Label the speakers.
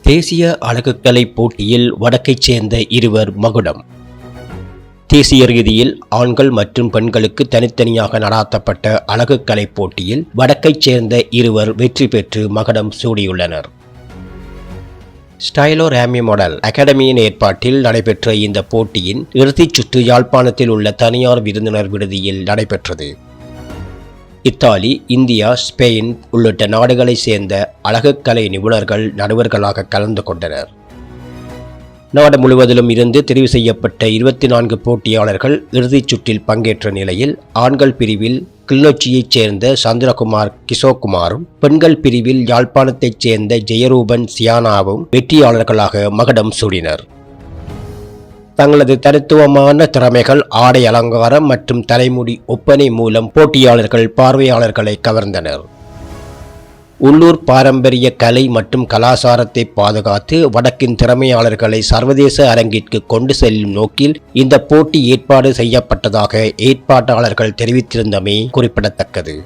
Speaker 1: தேசிய அழகுக்கலை போட்டியில் வடக்கைச் சேர்ந்த இருவர் மகுடம். தேசிய ரீதியில் ஆண்கள் மற்றும் பெண்களுக்கு தனித்தனியாக நடாத்தப்பட்ட அழகுக்கலை போட்டியில் வடக்கைச் சேர்ந்த இருவர் வெற்றி பெற்று மகுடம் சூடியுள்ளனர். ஸ்டைலோ ராமி மாடல் அகாடமியின் ஏற்பாட்டில் நடைபெற்ற இந்த போட்டியின் இறுதிச் சுற்று யாழ்ப்பாணத்தில் உள்ள தனியார் விருந்தினர் விடுதியில் நடைபெற்றது. இத்தாலி, இந்தியா, ஸ்பெயின் உள்ளிட்ட நாடுகளைச் சேர்ந்த அழகுக்கலை நிபுணர்கள் நடுவர்களாக கலந்து கொண்டனர். நாடு முழுவதிலும் இருந்து தெரிவு செய்யப்பட்ட 24 போட்டியாளர்கள் இறுதிச் சுற்றில் பங்கேற்ற நிலையில் ஆண்கள் பிரிவில் கிளிநொச்சியைச் சேர்ந்த சந்திரகுமார் கிஷோக்குமாரும், பெண்கள் பிரிவில் யாழ்ப்பாணத்தைச் சேர்ந்த ஜெயரூபன் சியானாவும் வெற்றியாளர்களாக மகுடம் சூடினர். தங்களது தனித்துவமான திறமைகள், ஆடை அலங்காரம் மற்றும் தலைமுடி ஒப்பனை மூலம் போட்டியாளர்கள் பார்வையாளர்களை கவர்ந்தனர். உள்ளூர் பாரம்பரிய கலை மற்றும் கலாச்சாரத்தை பாதுகாத்து வடக்கின் திறமையாளர்களை சர்வதேச அரங்கிற்கு கொண்டு செல்லும் நோக்கில் இந்த போட்டி ஏற்பாடு செய்யப்பட்டதாக ஏற்பாட்டாளர்கள் தெரிவித்திருந்தமை குறிப்பிடத்தக்கது.